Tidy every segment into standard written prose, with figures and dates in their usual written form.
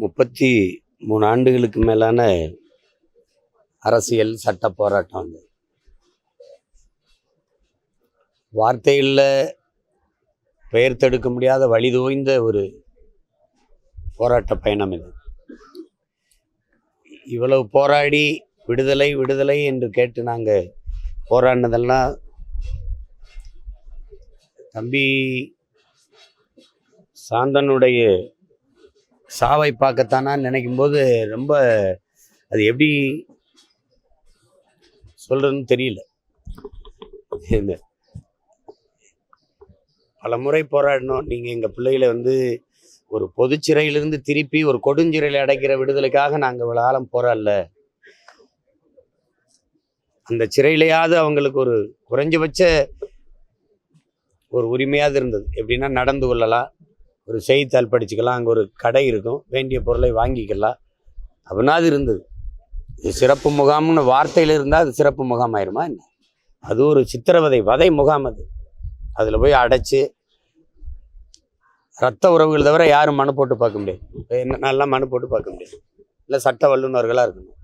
33 ஆண்டுகளுக்கு மேலான அரசியல் சட்ட போராட்டம் வந்து வார்த்தைகளில் பெயர் தடுக்க முடியாத வழிதோய்ந்த ஒரு போராட்ட பயணம் இது. இவ்வளவு போராடி விடுதலை விடுதலை என்று கேட்டு நாங்கள் போராடினதெல்லாம் தம்பி சாந்தனுடைய சாவை பார்க்கத்தானான்னு நினைக்கும் போது ரொம்ப அது எப்படி சொல்றதுன்னு தெரியல. பல முறை போராடணும். நீங்கள் எங்கள் பிள்ளைகளை வந்து ஒரு பொது சிறையிலிருந்து திருப்பி ஒரு கொடுஞ்சிறையில் அடைக்கிற விடுதலைக்காக நாங்கள் இவ்வளோ காலம் போராடல. அந்த சிறையிலையாவது அவங்களுக்கு ஒரு குறைஞ்சபட்ச ஒரு உரிமையாவது இருந்தது. எப்படின்னா நடந்து கொள்ளலாம், ஒரு செய்தித்தாள் படிச்சுக்கலாம், அங்கே ஒரு கடை இருக்கும், வேண்டிய பொருளை வாங்கிக்கலாம், அப்படின்னாது இருந்தது. இது சிறப்பு முகாம்னு வார்த்தையில் இருந்தால் அது சிறப்பு முகாம் ஆயிருமா என்ன? அது ஒரு வதை முகாம். அதில் போய் அடைச்சி ரத்த உறவுகள் தவிர யாரும் மனு போட்டு பார்க்க முடியாது. நல்லா மனு போட்டு பார்க்க முடியாது. இல்லை சட்ட வல்லுநர்களாக இருக்கணும்.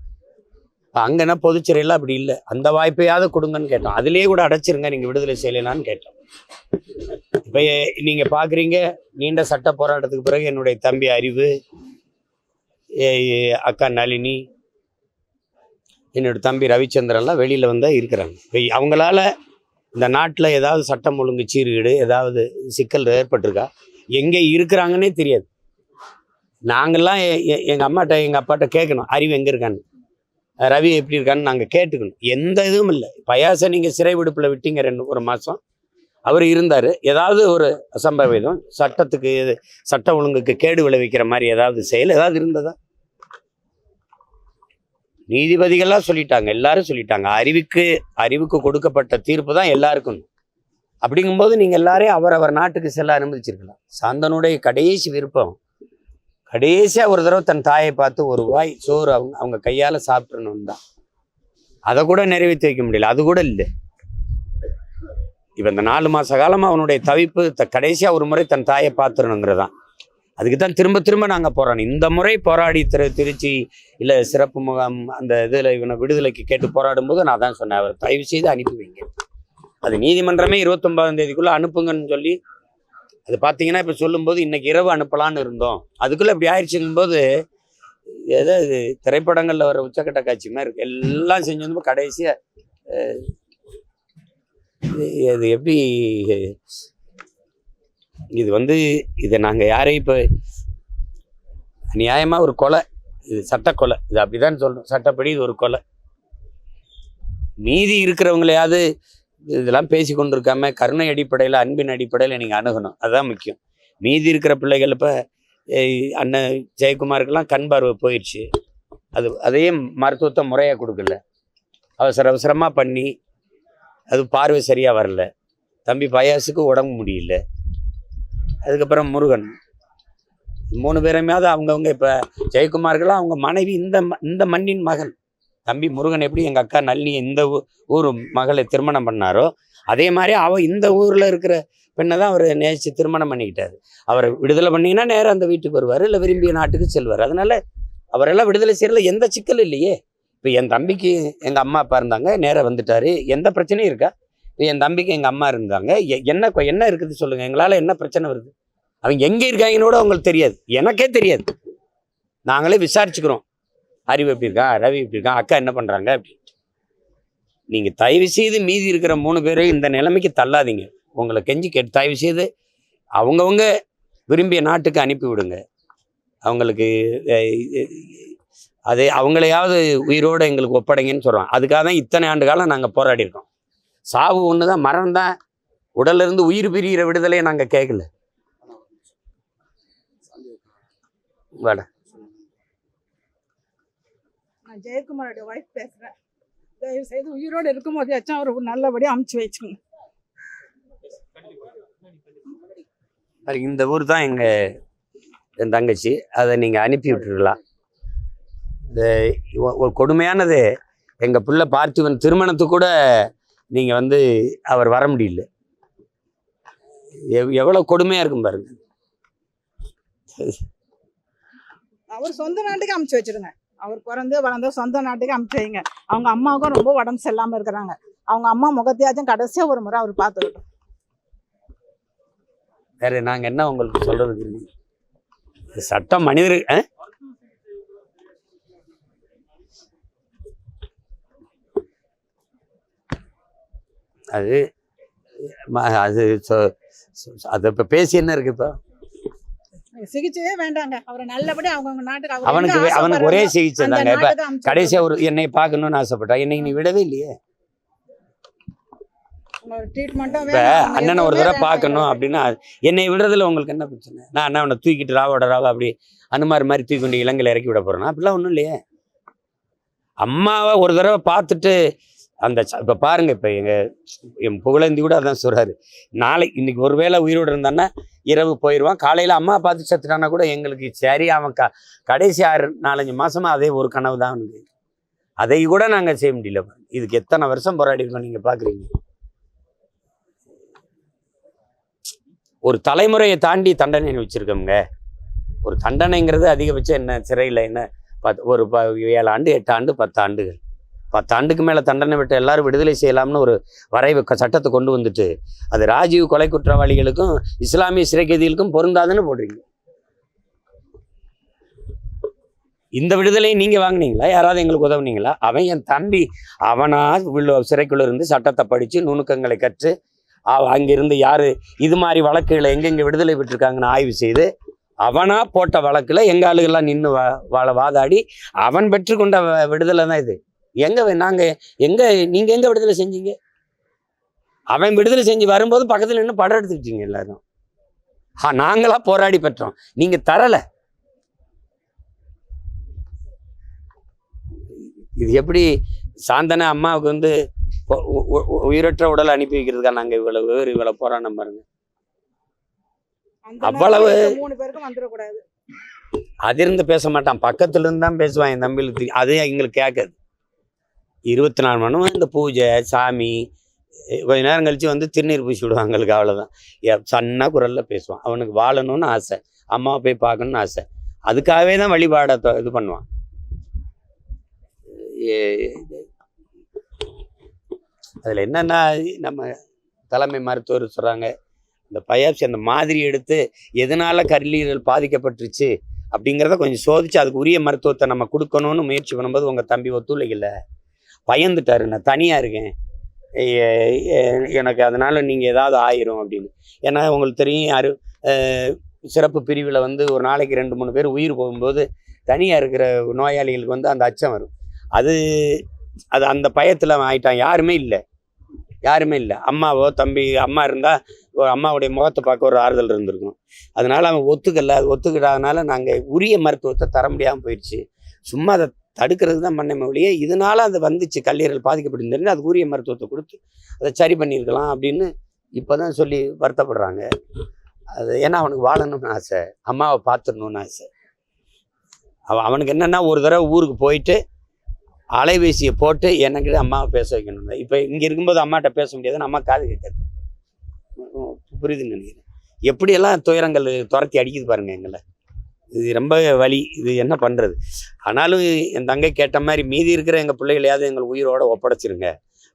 அங்கன்னா பொதுச்சிறையில் அப்படி இல்லை. அந்த வாய்ப்பையாவது கொடுங்கன்னு கேட்டோம். அதிலேயே கூட அடைச்சிருங்க, நீங்கள் விடுதலை செய்யலைனான்னு கேட்டோம். இப்போ நீங்கள் பார்க்குறீங்க, நீண்ட சட்ட போராட்டத்துக்கு பிறகு என்னுடைய தம்பி அறிவு, அக்கா நளினி, என்னோட தம்பி ரவிச்சந்திரன்லாம் வெளியில் வந்தால் இருக்கிறாங்க. இப்போ அவங்களால இந்த நாட்டில் ஏதாவது சட்டம் ஒழுங்கு சீர்கேடு ஏதாவது சிக்கல் ஏற்பட்டிருக்கா? எங்கே இருக்கிறாங்கன்னே தெரியாது. நாங்கள்லாம் எங்கள் அம்மாட்ட எங்கள் அப்பாட்ட கேட்கணும், அறிவு எங்கே இருக்கான்னு, ரவி எப்படி இருக்கான்னு நாங்கள் கேட்டுக்கணும். எந்த இதுவும் இல்லை. பயாசை நீங்கள் சிறை விடுப்பில் விட்டீங்க ஒரு மாதம், அவர் இருந்தார். ஏதாவது ஒரு அசம்பாவிதம் சட்டத்துக்கு சட்ட ஒழுங்குக்கு கேடு விளைவிக்கிற மாதிரி ஏதாவது செயல் ஏதாவது இருந்ததா? நீதிபதிகள்லாம் சொல்லிட்டாங்க, எல்லாரும் சொல்லிட்டாங்க. அறிவுக்கு கொடுக்கப்பட்ட தீர்ப்பு தான் எல்லாருக்கும். அப்படிங்கும்போது நீங்கள் எல்லாரையும் அவரவர் நாட்டுக்கு செல்ல அனுமதிச்சிருக்கலாம். சாந்தனுடைய கடைசி விருப்பம் கடைசியாக ஒரு தடவை தன் தாயை பார்த்து ஒரு வாய் சோறு அவங்க கையால் சாப்பிட்றணும் தான். அதை கூட நிறைவேற்றி வைக்க முடியல. அது கூட இல்லை. இப்போ இந்த 4 மாத காலமாக அவனுடைய தவிப்பு கடைசியாக ஒரு முறை தன் தாயை பார்த்துடணுங்கிறதான். அதுக்கு தான் திரும்ப திரும்ப நாங்கள் போராடணும். இந்த முறை போராடி திருச்சி இல்லை சிறப்பு முகாம் அந்த இதில் இவனை விடுதலைக்கு கேட்டு போராடும் போது நான் தான் சொன்னேன், அவர் தயவு செய்து அனுப்பி வைங்க. அது நீதிமன்றமே 29ஆம் தேதிக்குள்ளே அனுப்புங்கன்னு சொல்லி, அது பார்த்தீங்கன்னா இப்போ சொல்லும்போது இன்னைக்கு இரவு அனுப்பலான்னு இருந்தோம், அதுக்குள்ளே இப்படி ஆயிடுச்சுங்கும்போது ஏதாவது திரைப்படங்களில் வர உச்சக்கட்ட காட்சி மாதிரி இருக்கு. எல்லாம் செஞ்சு வந்து கடைசியாக அது எப்படி இது வந்து இதை நாங்கள் யாரையும் இப்போ நியாயமாக ஒரு கொலை, இது சட்டக்கொலை, இது அப்படிதான் சொல்லணும். சட்டப்படி இது ஒரு கொலை. நீதி இருக்கிறவங்களையாவது இதெல்லாம் பேசி கொண்டு இருக்காம கருணை அடிப்படையில் அன்பின் அடிப்படையில் நீங்கள் அணுகணும். அதுதான் முக்கியம். மீதி இருக்கிற பிள்ளைகள் இப்போ அண்ணன் ஜெயக்குமாருக்கெல்லாம் கண் பார்வை போயிடுச்சு. அதையே மருத்துவத்தை முறையாக கொடுக்கல, அவசரமாக பண்ணி அது பார்வை சரியாக வரல. தம்பி பயாசுக்கு உடம்பு முடியல. அதுக்கப்புறம் முருகன், 3 பேருமையாவது அவங்கவுங்க இப்போ ஜெயக்குமாருக்கெல்லாம் அவங்க மனைவி இந்த மண்ணின் மகன். தம்பி முருகன் எப்படி எங்கள் அக்கா நளினி இந்த ஊர் மகளை திருமணம் பண்ணாரோ அதே மாதிரி அவன் இந்த ஊரில் இருக்கிற பெண்ணை தான் அவர் நேசித்து திருமணம் பண்ணிக்கிட்டார். அவரை விடுதலை பண்ணிங்கன்னா நேராக அந்த வீட்டுக்கு வருவார், இல்லை விரும்பிய நாட்டுக்கு செல்வார். அதனால அவரெல்லாம் விடுதலை செய்யறதுல எந்த சிக்கலும் இல்லையே. இப்போ என் தம்பிக்கு எங்கள் அம்மா அப்பா இருந்தாங்க, நேராக வந்துட்டார், எந்த பிரச்சனையும் இருக்கா? இப்போ என் தம்பிக்கு எங்கள் அம்மா இருந்தாங்க, என்ன இருக்குது சொல்லுங்கள், எங்களால் என்ன பிரச்சனை வருது? அவங்க எங்கே இருக்காங்கன்னோட அவங்களுக்கு தெரியாது, எனக்கே தெரியாது. நாங்களே விசாரிச்சுக்கிறோம், அறிவு எப்படி இருக்கா, ரவி எப்படி இருக்கா, அக்கா என்ன பண்ணுறாங்க அப்படின்ட்டு. நீங்கள் தயவு செய்து மீதி இருக்கிற 3 பேரையும் இந்த நிலைமைக்கு தள்ளாதீங்க. உங்களை கெஞ்சி கேட்டு தயவு செய்து அவங்கவுங்க விரும்பிய நாட்டுக்கு அனுப்பி விடுங்க. அவங்களுக்கு அது அவங்களையாவது உயிரோடு எங்களுக்கு ஒப்படைங்கன்னு சொல்கிறோம். அதுக்காக தான் இத்தனை ஆண்டு காலம் நாங்கள் போராடி இருக்கோம். சாவு ஒன்று தான், மரணம் தான். உடலிருந்து உயிர் பிரிகிற விடுதலையை நாங்கள் கேட்கல. வாடா, நான் ஜெயக்குமாரோட ஒய்ஃப் பேசுகிறேன். தயவு செய்து உயிரோடு இருக்கும்போது ஏச்சும் அவர் நல்லபடியாக அமுச்சு வச்சுக்கோங்க. இந்த ஊர் தான் என் தங்கச்சி, அதை நீங்கள் அனுப்பி விட்டுருக்கலாம். இந்த ஒரு கொடுமையானது, எங்கள் பிள்ளை பார்த்திபன் திருமணத்துக்கு கூட நீங்கள் வந்து அவர் வர முடியல. எவ்வளோ கொடுமையாக இருக்கும் பாருங்க. அவர் சொந்த நாட்டுக்கு அமுச்சு வச்சிருங்க. அவர் பிறந்து வளர்ந்த சொந்த நாட்டுக்கு அமுச்சு வைங்க. அவங்க அம்மாவுக்கும் ரொம்ப உடம்பு சரியில்லாம இருக்கிறாங்க. அவங்க அம்மா முகத்தையாச்சும் கடைசியா ஒரு முறை அவர் பார்த்துக்கிட்டோம். வேற நாங்க என்ன உங்களுக்கு சொல்றதுக்கு இருக்கு? சட்டம் மனிதர் அது அது அது இப்ப பேசி என்ன இருக்கு இப்போ? சிகிச்சையே வேண்டாங்க. அவரை நல்லபடியா அவங்க நாட்டுக்கு அவனுக்கு ஒரே சிகிச்சை தாங்க. இப்ப கடைசியா ஒரு என்னை பார்க்கணும்னு ஆசைப்பட்டா, என்னை நீ விடவே இல்லையே. இப்ப அண்ணனை ஒரு தடவை பார்க்கணும் அப்படின்னா என்னை விடுறதுல உங்களுக்கு என்ன பிரச்சனை? நான் அண்ணா அவனை தூக்கிட்டு ராவோட ராவா அப்படி அனுமார் மாதிரி தூக்கி கொண்டு இலங்கையில இறக்கி விட போறேன்னா அப்படிலாம் ஒன்றும் இல்லையே. அம்மாவை ஒரு தடவை பார்த்துட்டு அந்த இப்ப பாருங்க, இப்ப என் புகழேந்தி கூட அதான் சொல்றாரு. இன்னைக்கு ஒருவேளை உயிரோடு இருந்தான்னா இரவு போயிடுவான், காலையில அம்மா பார்த்து செத்துட்டானா கூட எங்களுக்கு சரி. அவன் கடைசி 4-5 மாசமா அதே ஒரு கனவு தான் அவனுக்கு. அதை கூட நாங்க செய்ய முடியல. இதுக்கு எத்தனை வருஷம் போராடி இருக்கோம் நீங்க பாக்குறீங்க. ஒரு தலைமுறையை தாண்டி தண்டனை வச்சிருக்கோங்க. ஒரு தண்டனைங்கிறது அதிகபட்சம் என்ன, சிறையில் என்ன ஒரு 7 ஆண்டு 8 ஆண்டு 10 ஆண்டுகள். 10 ஆண்டுக்கு மேலே தண்டனை விட்டு எல்லாரும் விடுதலை செய்யலாம்னு ஒரு வரைவு சட்டத்தை கொண்டு வந்துட்டு அது ராஜீவ் கொலை குற்றவாளிகளுக்கும் இஸ்லாமிய சிறை கைதிகளுக்கும் பொருந்தாதுன்னு போடுறீங்க. இந்த விடுதலையை நீங்க வாங்கினீங்களா? யாராவது எங்களுக்கு உதவுனீங்களா? அவன் என் தம்பி, அவனா சிறைக்குள்ள இருந்து சட்டத்தை படிச்சு நுணுக்கங்களை கற்று அங்கிருந்து யாரு இது மாதிரி வழக்குகளை எங்கெங்க விடுதலை பெற்றிருக்காங்கன்னு ஆய்வு செய்து அவனா போட்ட வழக்குல எங்க ஆளுகள்லாம் நின்று வாதாடி அவன் பெற்றுக்கொண்ட விடுதலை தான் இது. நீங்க எங்க விடுதலை செஞ்சீங்க? அவன் விடுதலை செஞ்சு வரும்போது பக்கத்துல நின்று படம் எடுத்துக்கிட்டீங்க எல்லாரும். நாங்களா போராடி பெற்றோம், நீங்க தரல. இது எப்படி சாந்தனை அம்மாவுக்கு வந்து உயிரற்ற உடலை அனுப்பி வைக்கிறதுக்கா நாங்க இவ்வளவு போராட்டம் பாருங்க. அவ்வளவு அதிர்ந்து பேச மாட்டான், பக்கத்துல இருந்து தான் பேசுவான் என் தம்பிகளுக்கு. அது எங்களுக்கு கேட்காது. 24 மணி நேரம் இந்த பூஜை சாமி கொஞ்ச நேரம் கழிச்சு வந்து திருநீர் பூசி விடுவாங்க. எங்களுக்கு அவ்வளவுதான். சன்னா குரல்ல பேசுவான். அவனுக்கு வாழணும்னு ஆசை, அம்மாவை போய் பார்க்கணும்னு ஆசை. அதுக்காகவே தான் வழிபாட இது பண்ணுவான். அதில் என்னென்னா, நம்ம தலைமை மருத்துவர் சொல்கிறாங்க, இந்த பயாப்சி அந்த மாதிரி எடுத்து எதனால கல்லீரல் பாதிக்கப்பட்டுருச்சு அப்படிங்கிறத கொஞ்சம் சோதிச்சு அதுக்கு உரிய மருத்துவத்தை நம்ம கொடுக்கணும்னு முயற்சி பண்ணும்போது உங்கள் தம்பி ஒத்துழைக்கல, பயந்துட்டாரு. நான் தனியாக இருக்கேன், எனக்கு அதனால் நீங்கள் ஏதாவது ஆயிரும் அப்படின்னு. ஏன்னா உங்களுக்கு தெரியும், சிறப்பு பிரிவில் வந்து ஒரு நாளைக்கு 2-3 பேர் உயிர் போகும்போது தனியாக இருக்கிற நோயாளிகளுக்கு வந்து அந்த அச்சம் வரும். அது அந்த பயத்தில் ஆயிட்டான். யாருமே இல்லை. அம்மாவோ தம்பி, அம்மா இருந்தால் அம்மாவுடைய முகத்தை பார்க்க ஒரு ஆறுதல் இருந்திருக்கும். அதனால அவன் ஒத்துக்கிடாதனால நாங்கள் உரிய மருத்துவத்தை தர முடியாமல் போயிடுச்சு. சும்மா அதை தடுக்கிறதுக்கு தான் பண்ண ஒழிய இதனால அது வந்துச்சு, கல்லீரல் பாதிக்கப்பட்டு அதுக்கு உரிய மருத்துவத்தை கொடுத்து அதை சரி பண்ணியிருக்கலாம் அப்படின்னு இப்போ தான் சொல்லி வருத்தப்படுறாங்க. அது ஏன்னா அவனுக்கு வாழணும்னு ஆசை, அம்மாவை பார்த்துடணும்னு ஆசை. அவனுக்கு என்னென்னா ஒரு தடவை ஊருக்கு போயிட்டு அலைபேசியை போட்டு எனக்கு அம்மாவை பேச வைக்கணும். இப்போ இங்கே இருக்கும்போது அம்மாட்ட பேச முடியாது, அம்மா காது கேட்காது. புரியுதுன்னு நினைக்கிறேன். எப்படியெல்லாம் துயரங்கள் துரத்தி அடிக்குது பாருங்க எங்களை. இது ரொம்ப வலி. இது என்ன பண்ணுறது? ஆனாலும் என் தங்கை கேட்ட மாதிரி மீதி இருக்கிற எங்கள் பிள்ளைகளையாவது எங்கள் உயிரோட ஒப்படைச்சிருங்க,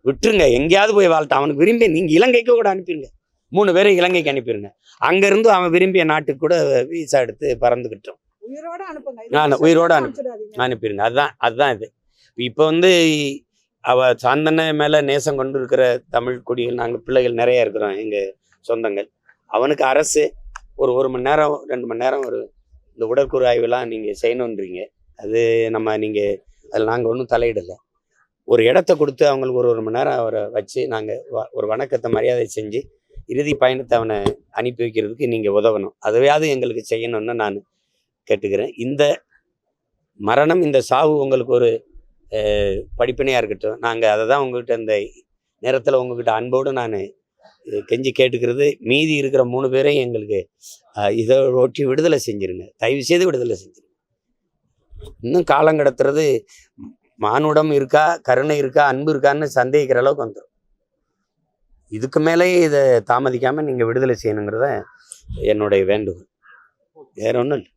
விட்டுருங்க, எங்கேயாவது போய் வாழ்த்த. அவனுக்கு விரும்பி நீங்கள் இலங்கைக்கு கூட அனுப்பிடுங்க, 3 பேரை இலங்கைக்கு அனுப்பிடுங்க. அங்கேருந்து அவன் விரும்பிய நாட்டுக்கு கூட வீசா எடுத்து பறந்துக்கிட்டோம். உயிரோட அனுப்பிடுங்க. அதுதான் இது. இப்போ வந்து சாந்தனை மேலே நேசம் கொண்டு இருக்கிற தமிழ் குடிகள் நாங்கள் பிள்ளைகள் நிறைய இருக்கிறோம், எங்கள் சொந்தங்கள். அவனுக்கு அரசு ஒரு மணி நேரம் 2 மணி நேரம் இந்த உடற்கூறு ஆய்வெல்லாம் நீங்கள் செய்யணுன்றீங்க. அது நீங்கள் அதில் நாங்கள் ஒன்றும் தலையிடலை. ஒரு இடத்த கொடுத்து அவங்களுக்கு ஒரு மணி நேரம் அவரை வச்சு நாங்கள் ஒரு வணக்கத்தை மரியாதை செஞ்சு இறுதி பயணத்தை அவனை அனுப்பி வைக்கிறதுக்கு நீங்கள் உதவணும். அதையாவது எங்களுக்கு செய்யணும்னு நான் கேட்டுக்கிறேன். இந்த மரணம், இந்த சாவு உங்களுக்கு ஒரு படிப்பினையாக இருக்கட்டும். நாங்கள் அதை தான் உங்கள்கிட்ட இந்த நேரத்தில் உங்கள்கிட்ட அன்போடு நான் கெஞ்சி கேட்டுக்கிறது. மீதி இருக்கிற 3 பேரையும் எங்களுக்கு இதை ஒட்டி விடுதலை செஞ்சுருங்க, தயவு செய்து விடுதலை செஞ்சுருங்க. இன்னும் காலம் கடத்துறது மானுடம் இருக்கா, கருணை இருக்கா, அன்பு இருக்கான்னு சந்தேகிக்கிற அளவுக்கு வந்துடும். இதுக்கு மேலே இதை தாமதிக்காமல் நீங்கள் விடுதலை செய்யணுங்கிறத என்னுடைய வேண்டுகோள். வேற ஒன்றும் இல்லை.